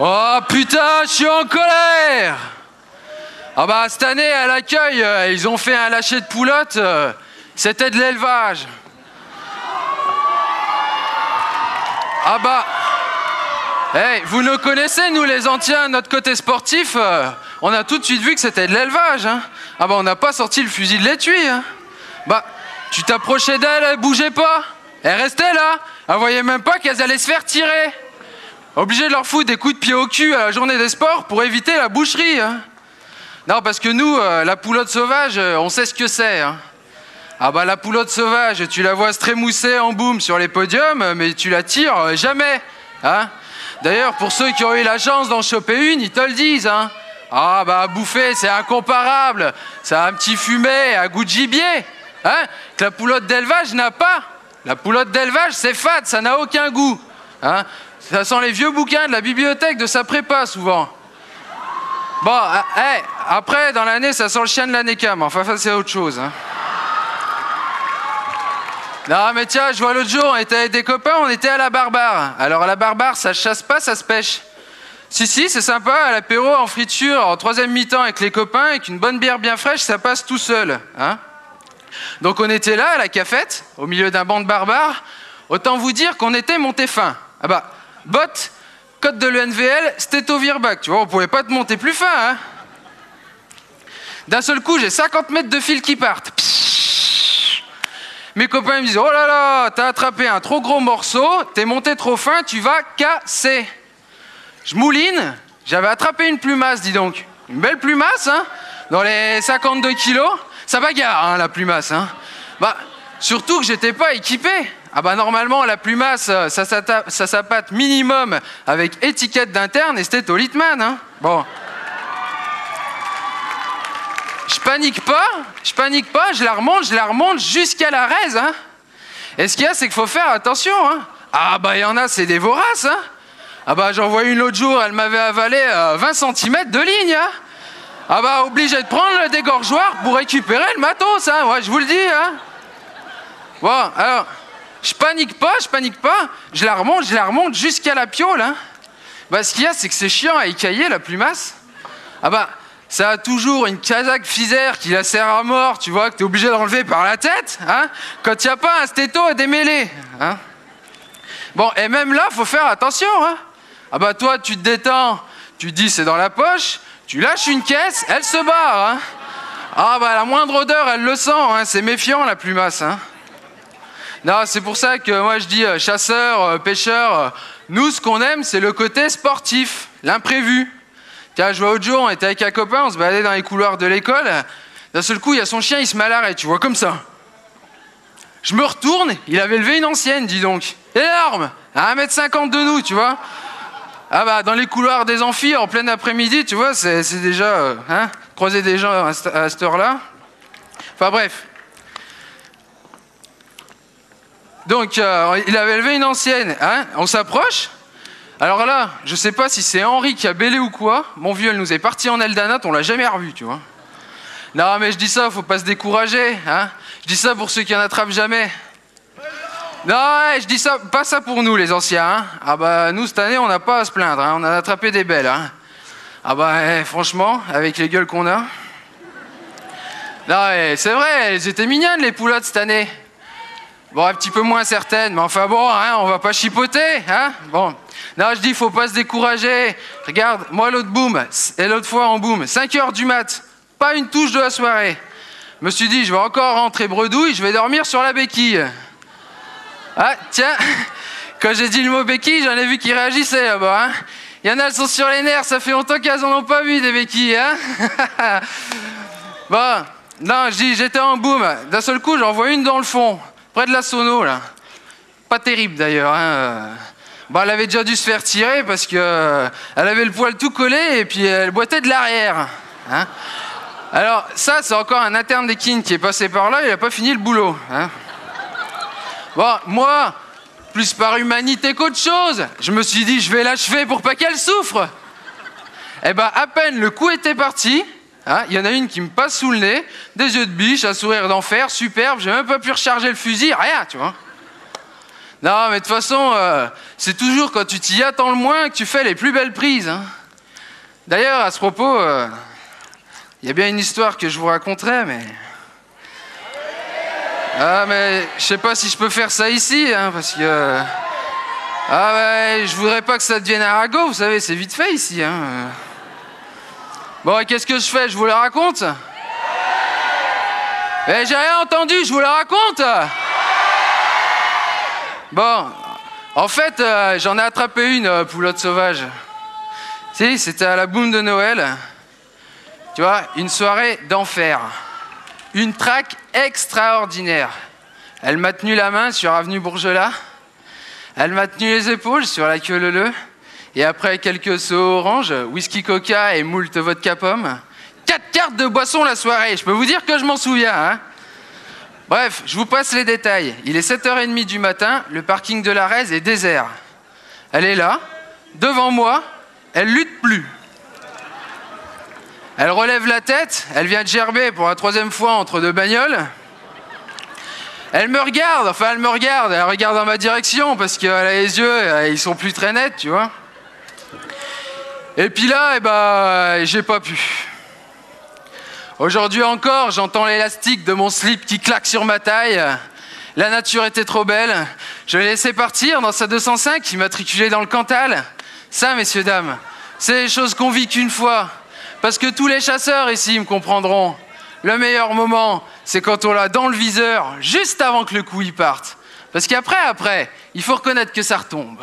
Oh putain, je suis en colère! Ah bah cette année à l'accueil, ils ont fait un lâcher de poulotte, c'était de l'élevage. Ah bah, hey, vous nous connaissez nous les anciens, notre côté sportif, on a tout de suite vu que c'était de l'élevage. Hein. Ah bah on n'a pas sorti le fusil de l'étui. Hein. Bah, tu t'approchais d'elle, elle bougeait pas. Elle restait là, elle voyait même pas qu'elles allaient se faire tirer. Obligé de leur foutre des coups de pied au cul à la journée des sports pour éviter la boucherie. Hein. Non, parce que nous, la poulotte sauvage, on sait ce que c'est. Hein. Ah bah la poulotte sauvage, tu la vois se trémousser en boum sur les podiums, mais tu la tires jamais. Hein. D'ailleurs, pour ceux qui ont eu la chance d'en choper une, ils te le disent. Hein. Ah bah à bouffer, c'est incomparable. Ça a un petit fumet, un goût de gibier. Hein, que la poulotte d'élevage n'a pas. La poulotte d'élevage, c'est fade, ça n'a aucun goût. Hein. Ça sent les vieux bouquins de la bibliothèque de sa prépa, souvent. Bon, hey, après, dans l'année, ça sent le chien de la NECAM. Enfin, ça, c'est autre chose. Hein. Non, mais tiens, je vois l'autre jour, on était avec des copains, on était à la Barbare. Alors, à la Barbare, ça se chasse pas, ça se pêche. Si, c'est sympa, à l'apéro, en friture, en troisième mi-temps avec les copains, avec une bonne bière bien fraîche, ça passe tout seul. Hein. Donc, on était là, à la cafette, au milieu d'un banc de barbares. Autant vous dire qu'on était monté fin. Ah bah, bottes, code de l'UNVL, stéto-virbac. Tu vois, on pouvait pas te monter plus fin. Hein. D'un seul coup, j'ai 50 mètres de fil qui partent. Psst. Mes copains me disent, oh là là, t'as attrapé un trop gros morceau, t'es monté trop fin, tu vas casser. Je mouline, j'avais attrapé une plumasse, dis donc. Une belle plumasse, hein, dans les 52 kilos. Ça bagarre, hein, la plumasse. Hein. Bah, surtout que j'étais pas équipé. Ah bah normalement, la plumasse, ça s'appâte minimum avec étiquette d'interne et stétolitman. Hein. Bon. Je panique pas, je la remonte jusqu'à la raise. Hein. Et ce qu'il y a, c'est qu'il faut faire attention. Hein. Ah bah il y en a, c'est des voraces. Hein. Ah bah j'en vois une l'autre jour, elle m'avait avalé 20 cm de ligne. Hein. Ah bah obligé de prendre le dégorgeoir pour récupérer le matos. Hein. Ouais, je vous le dis. Hein. Bon, alors... Je panique pas, je la remonte jusqu'à la piole. Hein. Bah, ce qu'il y a, c'est que c'est chiant à écailler, la plumasse. Ah bah, ça a toujours une casaque physaire qui la serre à mort, tu vois, que t'es obligé d'enlever par la tête, hein, quand il n'y a pas un stéto à démêler. Hein. Bon, et même là, faut faire attention. Hein. Ah bah, toi, tu te détends, tu te dis c'est dans la poche, tu lâches une caisse, elle se barre. Hein. Ah bah, la moindre odeur, elle le sent, hein, c'est méfiant, la plumasse. Hein. Non, c'est pour ça que moi je dis chasseur, pêcheur, nous ce qu'on aime c'est le côté sportif, l'imprévu. Tiens, je vois l'autre jour, on était avec un copain, on se baladait dans les couloirs de l'école, d'un seul coup il y a son chien, il se met à l'arrêt, tu vois, comme ça. Je me retourne, il avait levé une ancienne, dis donc, énorme, à 1,50 m de nous, tu vois. Ah bah dans les couloirs des amphis, en plein après-midi, tu vois, c'est déjà, croiser des gens à cette heure-là. Enfin bref. Donc, il avait levé une ancienne. Hein, on s'approche. Alors là, je sais pas si c'est Henri qui a bêlé ou quoi. Mon vieux, elle nous est parti en Eldanat, on l'a jamais revu, tu vois. Non, mais je dis ça, faut pas se décourager. Hein. Je dis ça pour ceux qui en attrapent jamais. Non, ouais, je dis ça, pas ça pour nous, les anciens. Hein. Ah bah, nous, cette année, on n'a pas à se plaindre. Hein. On a attrapé des belles. Hein. Ah bah, franchement, avec les gueules qu'on a. Non, c'est vrai, elles étaient mignonnes, les poulottes, cette année. Bon, un petit peu moins certaines, mais enfin bon, hein, on va pas chipoter, hein. Bon, non, je dis, faut pas se décourager. Regarde, moi l'autre boom, et l'autre fois en boom, 5 h du mat, pas une touche de la soirée. Je me suis dit, je vais encore rentrer bredouille, je vais dormir sur la béquille. Ah, tiens, quand j'ai dit le mot béquille, j'en ai vu qui réagissaient là-bas, hein. Il y en a, elles sont sur les nerfs, ça fait longtemps qu'elles en ont pas vu des béquilles, hein. Bon, non, je dis, j'étais en boom, d'un seul coup, j'en vois une dans le fond. Près de la sono, là. Pas terrible, d'ailleurs. Hein. Bah, elle avait déjà dû se faire tirer parce que elle avait le poil tout collé et puis elle boitait de l'arrière. Hein. Alors, ça, c'est encore un interne des Kines qui est passé par là, il n'a pas fini le boulot. Hein. Bon, moi, plus par humanité qu'autre chose, je me suis dit, je vais l'achever pour pas qu'elle souffre. Eh ben, à peine le coup était parti... Hein, y en a une qui me passe sous le nez, des yeux de biche, un sourire d'enfer, superbe, j'ai même pas pu recharger le fusil, rien, tu vois. Non, mais de toute façon, c'est toujours quand tu t'y attends le moins que tu fais les plus belles prises. Hein. D'ailleurs, à ce propos, il y a bien une histoire que je vous raconterai, mais... Ah, mais je sais pas si je peux faire ça ici, hein, parce que... Ah ouais, je voudrais pas que ça devienne un ragot, vous savez, c'est vite fait ici. Hein. Bon, et qu'est-ce que je fais? Je vous la raconte? Eh, j'ai rien entendu, je vous la raconte? Bon, en fait, j'en ai attrapé une poulotte sauvage. Si, c'était à la boum de Noël. Tu vois, une soirée d'enfer. Une traque extraordinaire. Elle m'a tenu la main sur avenue Bourgelat. Elle m'a tenu les épaules sur la queue leu-leu. Et après quelques seaux orange, whisky coca et moult vodka pomme, 4 cartes de boisson la soirée. Je peux vous dire que je m'en souviens. Hein. Bref, je vous passe les détails. Il est 7h30 du matin, le parking de la Raise est désert. Elle est là, devant moi, elle lutte plus. Elle relève la tête, elle vient de gerber pour la 3e fois entre 2 bagnoles. Elle me regarde, elle regarde dans ma direction parce qu'elle a les yeux, ils sont plus très nets, tu vois. Et puis là, eh ben, j'ai pas pu. Aujourd'hui encore, j'entends l'élastique de mon slip qui claque sur ma taille. La nature était trop belle. Je l'ai laissé partir dans sa 205, immatriculée dans le Cantal. Ça, messieurs, dames, c'est des choses qu'on vit qu'une fois. Parce que tous les chasseurs ici me comprendront. Le meilleur moment, c'est quand on l'a dans le viseur, juste avant que le coup y parte. Parce qu'après, il faut reconnaître que ça retombe.